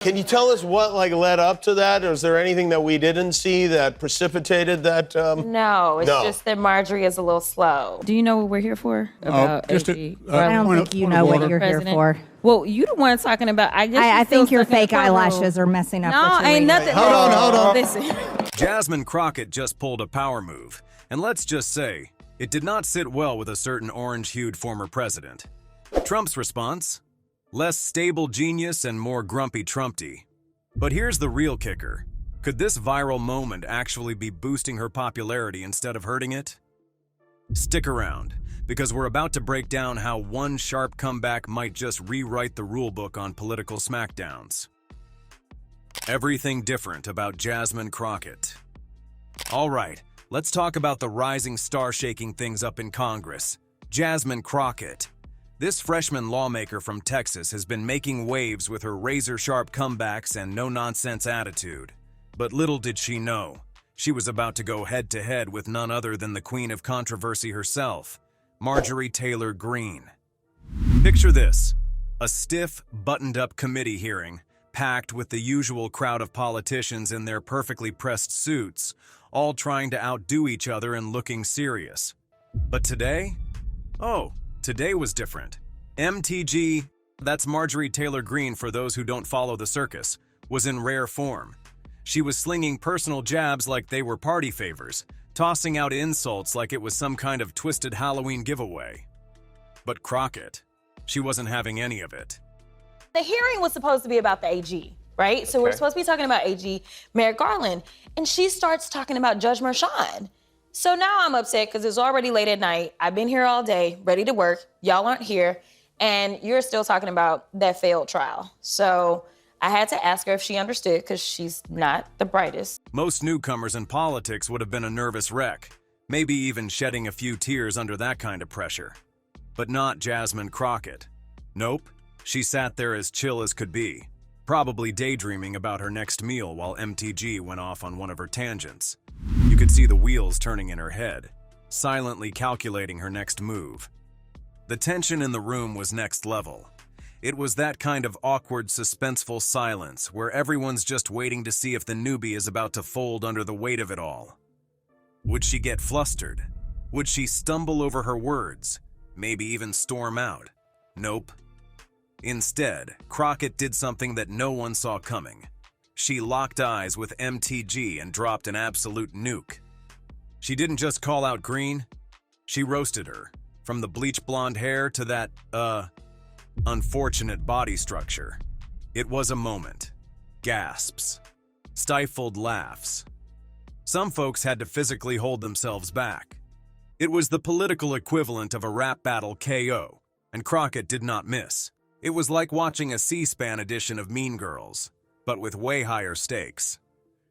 Can you tell us what led up to that? Or is there anything that we didn't see that precipitated that? No, it's just that Marjorie is a little slow. Do you know what we're here for? About AG? I don't think you know what you're here for. Well, you the one talking about. I think your fake eyelashes are messing up. No, ain't nothing. Hold on. Listen. Jasmine Crockett just pulled a power move, and let's just say, it did not sit well with a certain orange-hued former president. Trump's response? Less stable genius and more grumpy Trumpty. But here's the real kicker. Could this viral moment actually be boosting her popularity instead of hurting it? Stick around, because we're about to break down how one sharp comeback might just rewrite the rulebook on political smackdowns. Everything different about Jasmine Crockett. All right, let's talk about the rising star shaking things up in Congress. Jasmine Crockett. This freshman lawmaker from Texas has been making waves with her razor-sharp comebacks and no-nonsense attitude. But little did she know, she was about to go head-to-head with none other than the queen of controversy herself, Marjorie Taylor Greene. Picture this, a stiff, buttoned-up committee hearing, packed with the usual crowd of politicians in their perfectly pressed suits, all trying to outdo each other and looking serious. But today? Oh, today was different. MTG, that's Marjorie Taylor Greene for those who don't follow the circus, was in rare form. She was slinging personal jabs like they were party favors, tossing out insults like it was some kind of twisted Halloween giveaway. But Crockett, she wasn't having any of it. The hearing was supposed to be about the AG, right? So we're supposed to be talking about AG Merrick Garland, and she starts talking about Judge Merchan. So now I'm upset because it's already late at night. I've been here all day, ready to work. Y'all aren't here, and you're still talking about that failed trial. So I had to ask her if she understood because she's not the brightest. Most newcomers in politics would have been a nervous wreck, maybe even shedding a few tears under that kind of pressure. But not Jasmine Crockett. Nope, she sat there as chill as could be, probably daydreaming about her next meal while MTG went off on one of her tangents. You could see the wheels turning in her head, silently calculating her next move. The tension in the room was next level. It was that kind of awkward, suspenseful silence where everyone's just waiting to see if the newbie is about to fold under the weight of it all. Would she get flustered? Would she stumble over her words? Maybe even storm out? Nope. Instead, Crockett did something that no one saw coming. She locked eyes with MTG and dropped an absolute nuke. She didn't just call out Greene, she roasted her, from the bleach blonde hair to that, unfortunate body structure. It was a moment. Gasps. Stifled laughs. Some folks had to physically hold themselves back. It was the political equivalent of a rap battle KO, and Crockett did not miss. It was like watching a C-SPAN edition of Mean Girls, but with way higher stakes.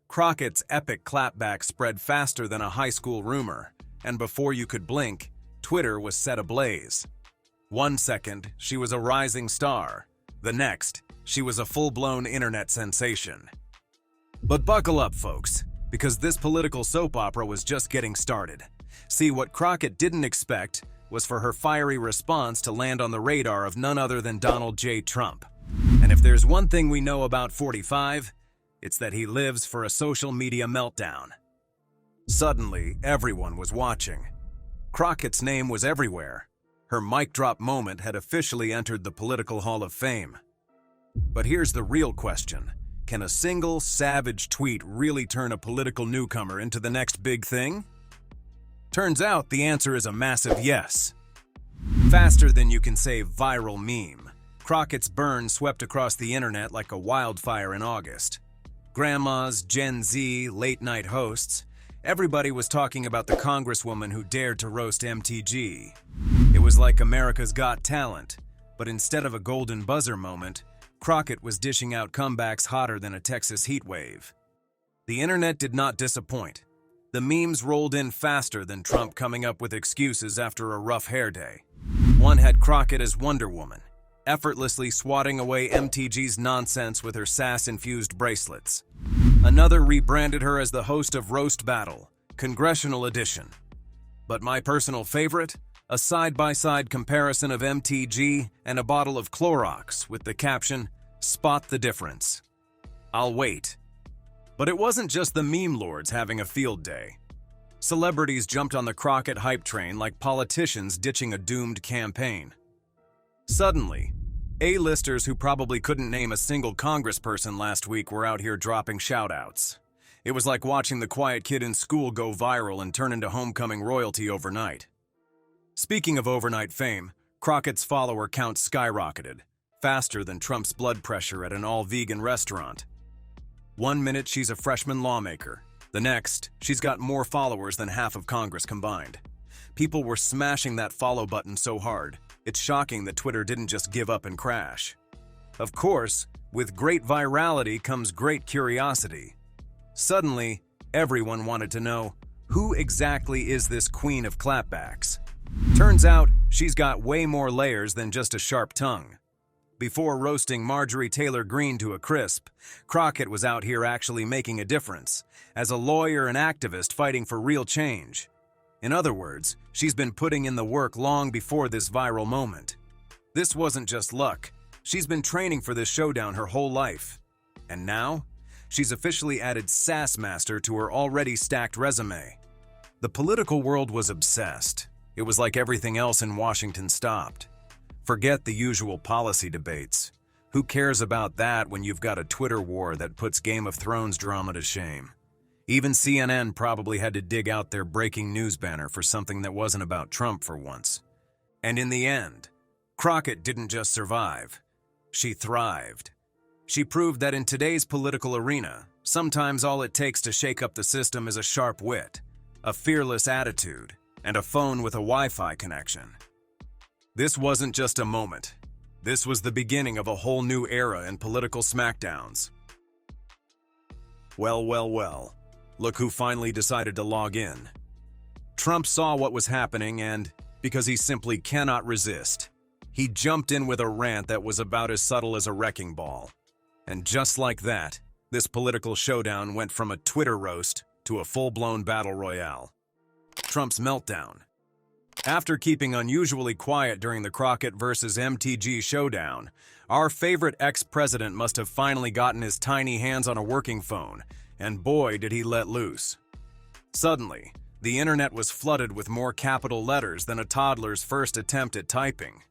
Crockett's epic clapback spread faster than a high school rumor, and before you could blink, Twitter was set ablaze. 1 second, she was a rising star. The next, she was a full-blown internet sensation. But buckle up, folks, because this political soap opera was just getting started. See, what Crockett didn't expect was for her fiery response to land on the radar of none other than Donald J. Trump. And if there's one thing we know about 45, it's that he lives for a social media meltdown. Suddenly, everyone was watching. Crockett's name was everywhere. Her mic drop moment had officially entered the Political Hall of Fame. But here's the real question. Can a single savage tweet really turn a political newcomer into the next big thing? Turns out the answer is a massive yes. Faster than you can say viral meme, Crockett's burn swept across the internet like a wildfire in August. Grandmas, Gen Z, late-night hosts, everybody was talking about the congresswoman who dared to roast MTG. It was like America's Got Talent, but instead of a golden buzzer moment, Crockett was dishing out comebacks hotter than a Texas heat wave. The internet did not disappoint. The memes rolled in faster than Trump coming up with excuses after a rough hair day. One had Crockett as Wonder Woman, effortlessly swatting away MTG's nonsense with her sass-infused bracelets. Another rebranded her as the host of Roast Battle, Congressional Edition. But my personal favorite? A side-by-side comparison of MTG and a bottle of Clorox with the caption, "Spot the difference." I'll wait. But it wasn't just the meme lords having a field day. Celebrities jumped on the Crockett hype train like politicians ditching a doomed campaign. Suddenly, A-listers who probably couldn't name a single congressperson last week were out here dropping shout-outs. It was like watching the quiet kid in school go viral and turn into homecoming royalty overnight. Speaking of overnight fame, Crockett's follower count skyrocketed, faster than Trump's blood pressure at an all-vegan restaurant. 1 minute she's a freshman lawmaker. The next, she's got more followers than half of Congress combined. People were smashing that follow button so hard, it's shocking that Twitter didn't just give up and crash. Of course, with great virality comes great curiosity. Suddenly, everyone wanted to know, who exactly is this queen of clapbacks? Turns out, she's got way more layers than just a sharp tongue. Before roasting Marjorie Taylor Greene to a crisp, Crockett was out here actually making a difference, as a lawyer and activist fighting for real change. In other words, she's been putting in the work long before this viral moment. This wasn't just luck. She's been training for this showdown her whole life. And now, she's officially added Sass Master to her already stacked resume. The political world was obsessed. It was like everything else in Washington stopped. Forget the usual policy debates. Who cares about that when you've got a Twitter war that puts Game of Thrones drama to shame? Even CNN probably had to dig out their breaking news banner for something that wasn't about Trump for once. And in the end, Crockett didn't just survive. She thrived. She proved that in today's political arena, sometimes all it takes to shake up the system is a sharp wit, a fearless attitude, and a phone with a Wi-Fi connection. This wasn't just a moment. This was the beginning of a whole new era in political smackdowns. Well. Look who finally decided to log in. Trump saw what was happening and, because he simply cannot resist, he jumped in with a rant that was about as subtle as a wrecking ball. And just like that, this political showdown went from a Twitter roast to a full-blown battle royale. Trump's meltdown. After keeping unusually quiet during the Crockett versus MTG showdown, our favorite ex-president must have finally gotten his tiny hands on a working phone, and boy did he let loose. Suddenly, the internet was flooded with more capital letters than a toddler's first attempt at typing.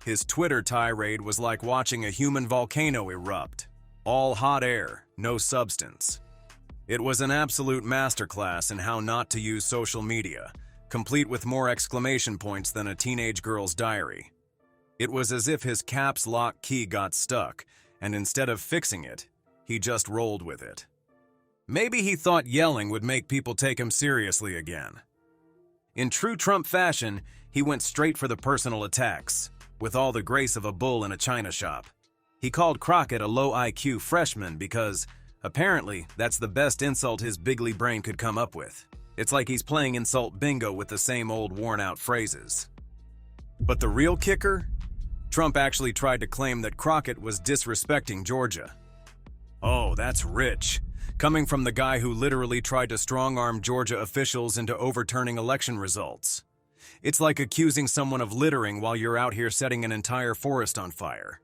His Twitter tirade was like watching a human volcano erupt. All hot air, no substance. It was an absolute masterclass in how not to use social media, complete with more exclamation points than a teenage girl's diary. It was as if his caps lock key got stuck, and instead of fixing it, he just rolled with it. Maybe he thought yelling would make people take him seriously again. In true Trump fashion, he went straight for the personal attacks, with all the grace of a bull in a china shop. He called Crockett a low IQ freshman because, apparently, that's the best insult his bigly brain could come up with. It's like he's playing insult bingo with the same old worn-out phrases. But the real kicker? Trump actually tried to claim that Crockett was disrespecting Georgia. Oh, that's rich. Coming from the guy who literally tried to strong-arm Georgia officials into overturning election results. It's like accusing someone of littering while you're out here setting an entire forest on fire.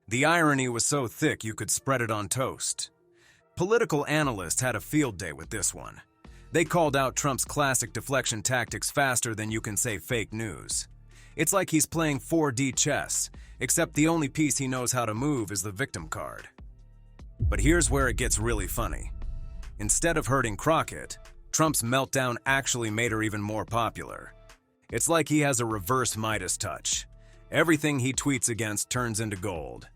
The irony was so thick you could spread it on toast. Political analysts had a field day with this one. They called out Trump's classic deflection tactics faster than you can say fake news. It's like he's playing 4D chess, except the only piece he knows how to move is the victim card. But here's where it gets really funny. Instead of hurting Crockett, Trump's meltdown actually made her even more popular. It's like he has a reverse Midas touch. Everything he tweets against turns into gold.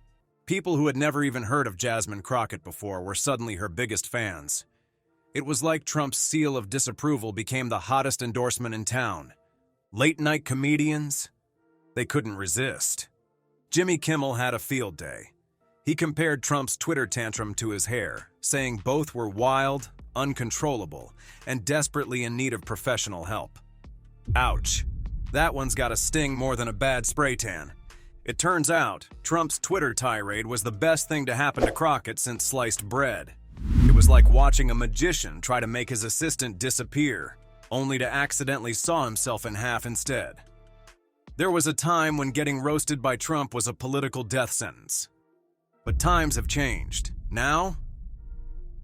People who had never even heard of Jasmine Crockett before were suddenly her biggest fans. It was like Trump's seal of disapproval became the hottest endorsement in town. Late-night comedians? They couldn't resist. Jimmy Kimmel had a field day. He compared Trump's Twitter tantrum to his hair, saying both were wild, uncontrollable, and desperately in need of professional help. Ouch. That one's got a sting more than a bad spray tan. It turns out, Trump's Twitter tirade was the best thing to happen to Crockett since sliced bread. It was like watching a magician try to make his assistant disappear, only to accidentally saw himself in half instead. There was a time when getting roasted by Trump was a political death sentence. But times have changed. Now,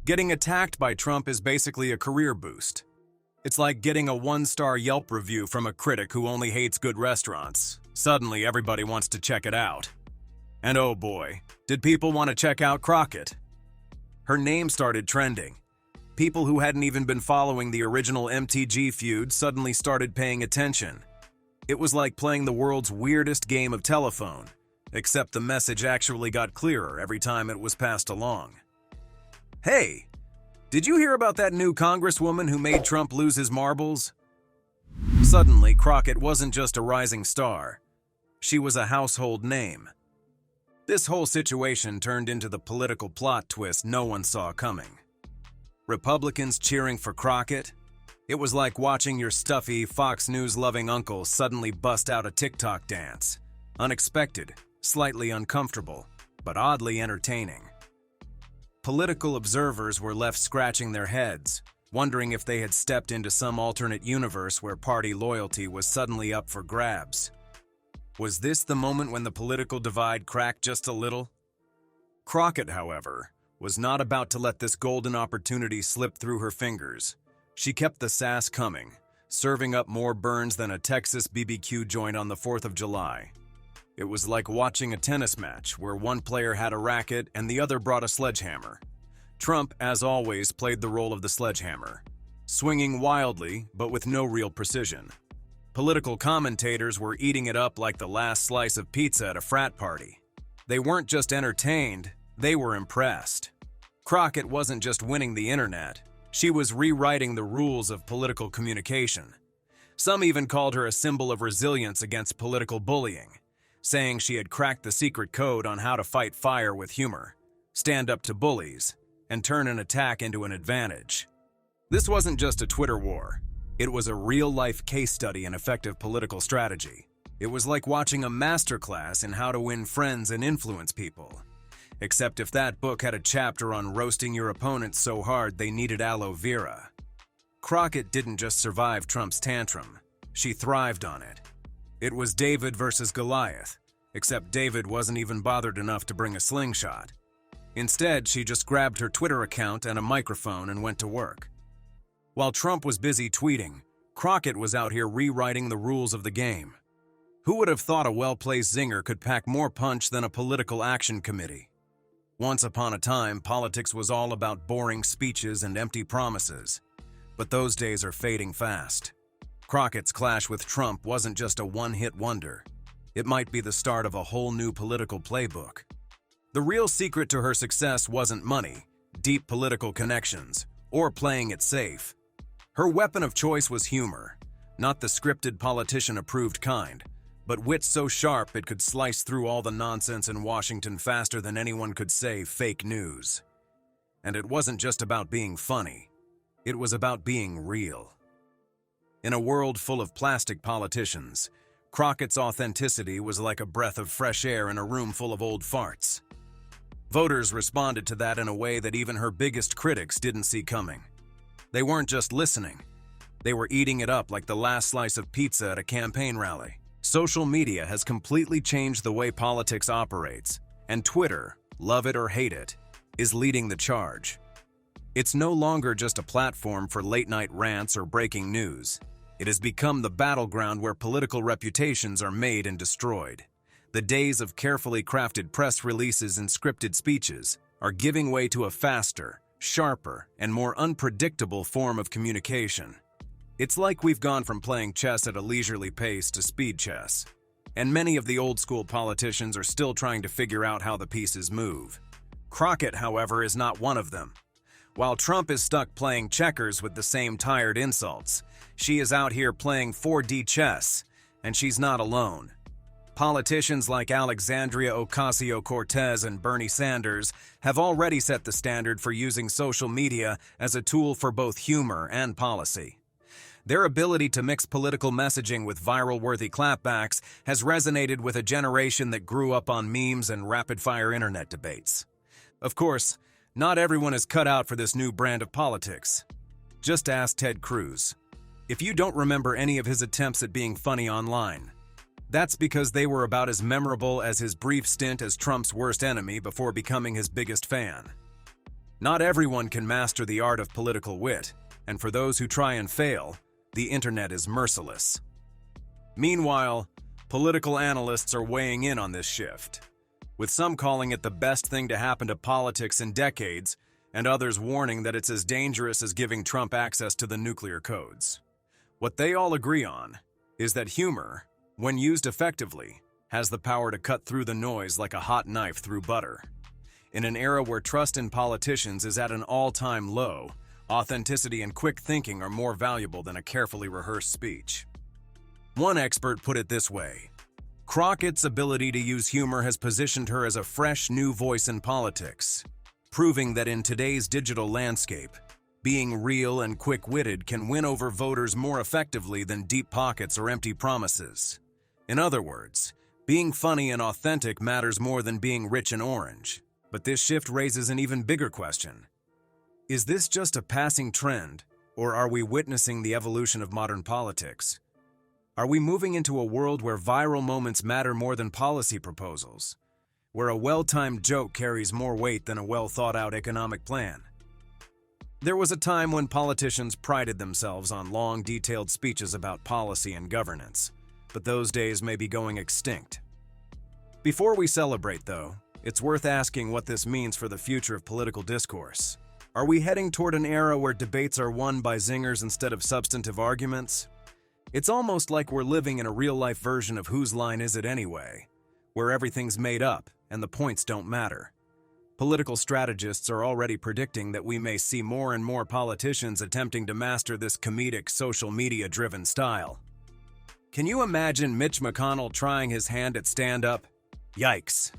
Getting attacked by Trump is basically a career boost. It's like getting a 1-star Yelp review from a critic who only hates good restaurants. Suddenly, everybody wants to check it out. And oh boy, did people want to check out Crockett. Her name started trending. People who hadn't even been following the original MTG feud suddenly started paying attention. It was like playing the world's weirdest game of telephone, except the message actually got clearer every time it was passed along. Hey, did you hear about that new congresswoman who made Trump lose his marbles? Suddenly, Crockett wasn't just a rising star. She was a household name. This whole situation turned into the political plot twist no one saw coming. Republicans cheering for Crockett? It was like watching your stuffy, Fox News-loving uncle suddenly bust out a TikTok dance. Unexpected, slightly uncomfortable, but oddly entertaining. Political observers were left scratching their heads, wondering if they had stepped into some alternate universe where party loyalty was suddenly up for grabs. Was this the moment when the political divide cracked just a little? Crockett, however, was not about to let this golden opportunity slip through her fingers. She kept the sass coming, serving up more burns than a Texas BBQ joint on the 4th of July. It was like watching a tennis match where one player had a racket and the other brought a sledgehammer. Trump, as always, played the role of the sledgehammer, swinging wildly but with no real precision. Political commentators were eating it up like the last slice of pizza at a frat party. They weren't just entertained, they were impressed. Crockett wasn't just winning the internet, she was rewriting the rules of political communication. Some even called her a symbol of resilience against political bullying, saying she had cracked the secret code on how to fight fire with humor, stand up to bullies, and turn an attack into an advantage. This wasn't just a Twitter war. It was a real-life case study in effective political strategy. It was like watching a masterclass in how to win friends and influence people. Except if that book had a chapter on roasting your opponents so hard they needed aloe vera. Crockett didn't just survive Trump's tantrum, she thrived on it. It was David versus Goliath, except David wasn't even bothered enough to bring a slingshot. Instead, she just grabbed her Twitter account and a microphone and went to work. While Trump was busy tweeting, Crockett was out here rewriting the rules of the game. Who would have thought a well-placed zinger could pack more punch than a political action committee? Once upon a time, politics was all about boring speeches and empty promises. But those days are fading fast. Crockett's clash with Trump wasn't just a one-hit wonder. It might be the start of a whole new political playbook. The real secret to her success wasn't money, deep political connections, or playing it safe. Her weapon of choice was humor, not the scripted politician-approved kind, but wit so sharp it could slice through all the nonsense in Washington faster than anyone could say fake news. And it wasn't just about being funny. It was about being real. In a world full of plastic politicians, Crockett's authenticity was like a breath of fresh air in a room full of old farts. Voters responded to that in a way that even her biggest critics didn't see coming. They weren't just listening. They were eating it up like the last slice of pizza at a campaign rally. Social media has completely changed the way politics operates, and Twitter, love it or hate it, is leading the charge. It's no longer just a platform for late-night rants or breaking news. It has become the battleground where political reputations are made and destroyed. The days of carefully crafted press releases and scripted speeches are giving way to a faster, sharper, and more unpredictable form of communication. It's like we've gone from playing chess at a leisurely pace to speed chess, and many of the old-school politicians are still trying to figure out how the pieces move. Crockett, however, is not one of them. While Trump is stuck playing checkers with the same tired insults, she is out here playing 4D chess, and she's not alone. Politicians like Alexandria Ocasio-Cortez and Bernie Sanders have already set the standard for using social media as a tool for both humor and policy. Their ability to mix political messaging with viral-worthy clapbacks has resonated with a generation that grew up on memes and rapid-fire internet debates. Of course, not everyone is cut out for this new brand of politics. Just ask Ted Cruz. If you don't remember any of his attempts at being funny online, that's because they were about as memorable as his brief stint as Trump's worst enemy before becoming his biggest fan. Not everyone can master the art of political wit, and for those who try and fail, the internet is merciless. Meanwhile, political analysts are weighing in on this shift, with some calling it the best thing to happen to politics in decades, and others warning that it's as dangerous as giving Trump access to the nuclear codes. What they all agree on is that humor, when used effectively, has the power to cut through the noise like a hot knife through butter. In an era where trust in politicians is at an all-time low, authenticity and quick thinking are more valuable than a carefully rehearsed speech. One expert put it this way: Crockett's ability to use humor has positioned her as a fresh new voice in politics, proving that in today's digital landscape, being real and quick-witted can win over voters more effectively than deep pockets or empty promises. In other words, being funny and authentic matters more than being rich and orange. But this shift raises an even bigger question. Is this just a passing trend, or are we witnessing the evolution of modern politics? Are we moving into a world where viral moments matter more than policy proposals, where a well-timed joke carries more weight than a well-thought-out economic plan? There was a time when politicians prided themselves on long, detailed speeches about policy and governance, but those days may be going extinct. Before we celebrate, though, it's worth asking what this means for the future of political discourse. Are we heading toward an era where debates are won by zingers instead of substantive arguments? It's almost like we're living in a real-life version of Whose Line Is It Anyway, where everything's made up and the points don't matter. Political strategists are already predicting that we may see more and more politicians attempting to master this comedic, social media-driven style. Can you imagine Mitch McConnell trying his hand at stand-up? Yikes.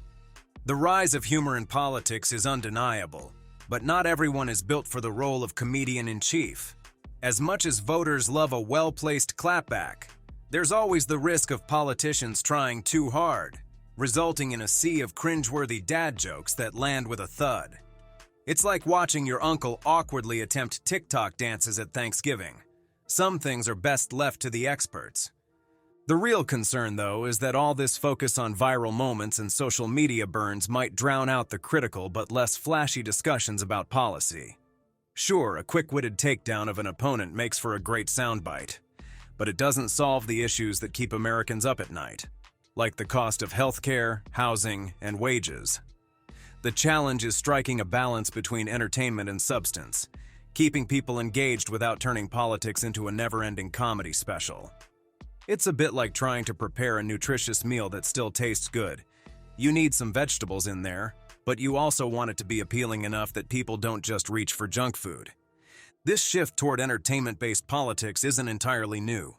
The rise of humor in politics is undeniable, but not everyone is built for the role of comedian-in-chief. As much as voters love a well-placed clapback, there's always the risk of politicians trying too hard, resulting in a sea of cringeworthy dad jokes that land with a thud. It's like watching your uncle awkwardly attempt TikTok dances at Thanksgiving. Some things are best left to the experts. The real concern, though, is that all this focus on viral moments and social media burns might drown out the critical but less flashy discussions about policy. Sure, a quick-witted takedown of an opponent makes for a great soundbite, but it doesn't solve the issues that keep Americans up at night, like the cost of healthcare, housing, and wages. The challenge is striking a balance between entertainment and substance, keeping people engaged without turning politics into a never-ending comedy special. It's a bit like trying to prepare a nutritious meal that still tastes good. You need some vegetables in there, but you also want it to be appealing enough that people don't just reach for junk food. This shift toward entertainment-based politics isn't entirely new.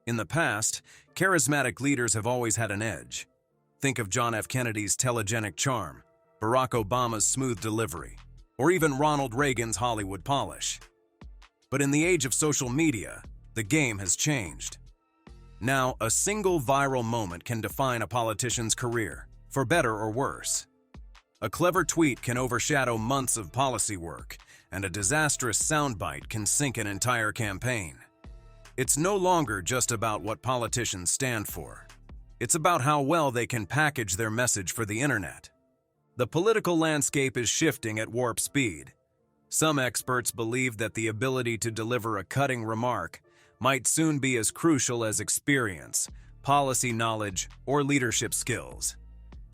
In the past, charismatic leaders have always had an edge. Think of John F. Kennedy's telegenic charm, Barack Obama's smooth delivery, or even Ronald Reagan's Hollywood polish. But in the age of social media, the game has changed. Now, a single viral moment can define a politician's career, for better or worse. A clever tweet can overshadow months of policy work, and a disastrous soundbite can sink an entire campaign. It's no longer just about what politicians stand for. It's about how well they can package their message for the internet. The political landscape is shifting at warp speed. Some experts believe that the ability to deliver a cutting remark might soon be as crucial as experience, policy knowledge, or leadership skills.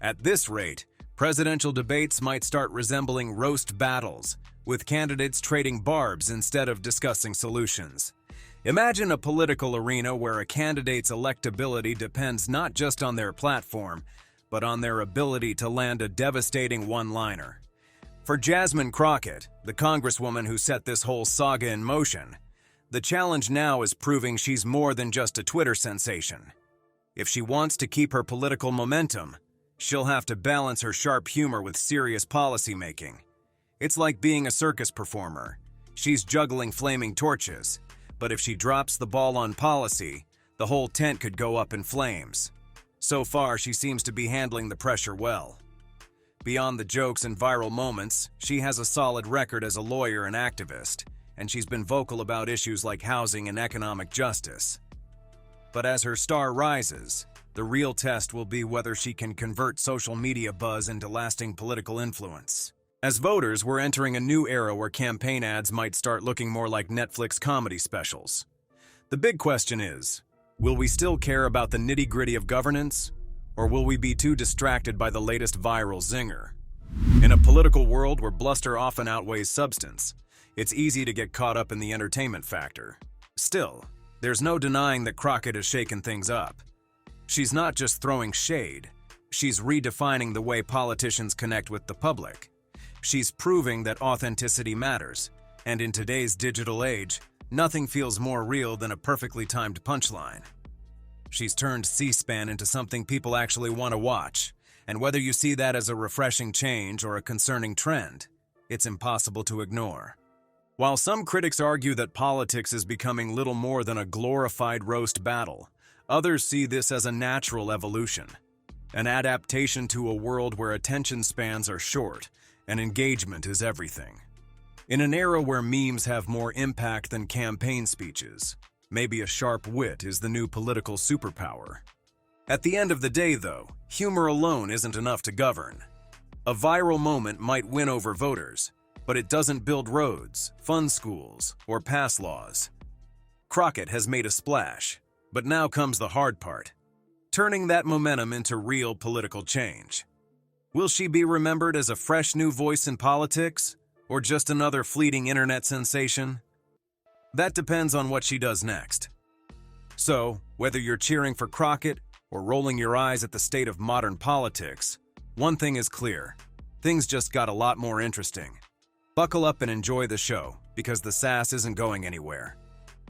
At this rate, presidential debates might start resembling roast battles, with candidates trading barbs instead of discussing solutions. Imagine a political arena where a candidate's electability depends not just on their platform, but on their ability to land a devastating one-liner. For Jasmine Crockett, the congresswoman who set this whole saga in motion, the challenge now is proving she's more than just a Twitter sensation. If she wants to keep her political momentum, she'll have to balance her sharp humor with serious policymaking. It's like being a circus performer. She's juggling flaming torches, but if she drops the ball on policy, the whole tent could go up in flames. So far, she seems to be handling the pressure well. Beyond the jokes and viral moments, she has a solid record as a lawyer and activist, and she's been vocal about issues like housing and economic justice. But as her star rises, the real test will be whether she can convert social media buzz into lasting political influence. As voters, we're entering a new era where campaign ads might start looking more like Netflix comedy specials. The big question is, will we still care about the nitty-gritty of governance, or will we be too distracted by the latest viral zinger? In a political world where bluster often outweighs substance, it's easy to get caught up in the entertainment factor. Still, there's no denying that Crockett has shaken things up. She's not just throwing shade, she's redefining the way politicians connect with the public. She's proving that authenticity matters, and in today's digital age, nothing feels more real than a perfectly timed punchline. She's turned C-SPAN into something people actually want to watch, and whether you see that as a refreshing change or a concerning trend, it's impossible to ignore. While some critics argue that politics is becoming little more than a glorified roast battle, others see this as a natural evolution, an adaptation to a world where attention spans are short and engagement is everything. In an era where memes have more impact than campaign speeches, maybe a sharp wit is the new political superpower. At the end of the day, though, humor alone isn't enough to govern. A viral moment might win over voters, but it doesn't build roads, fund schools, or pass laws. Crockett has made a splash, but now comes the hard part, turning that momentum into real political change. Will she be remembered as a fresh new voice in politics, or just another fleeting internet sensation? That depends on what she does next. So, whether you're cheering for Crockett or rolling your eyes at the state of modern politics, one thing is clear: things just got a lot more interesting. Buckle up and enjoy the show, because the sass isn't going anywhere.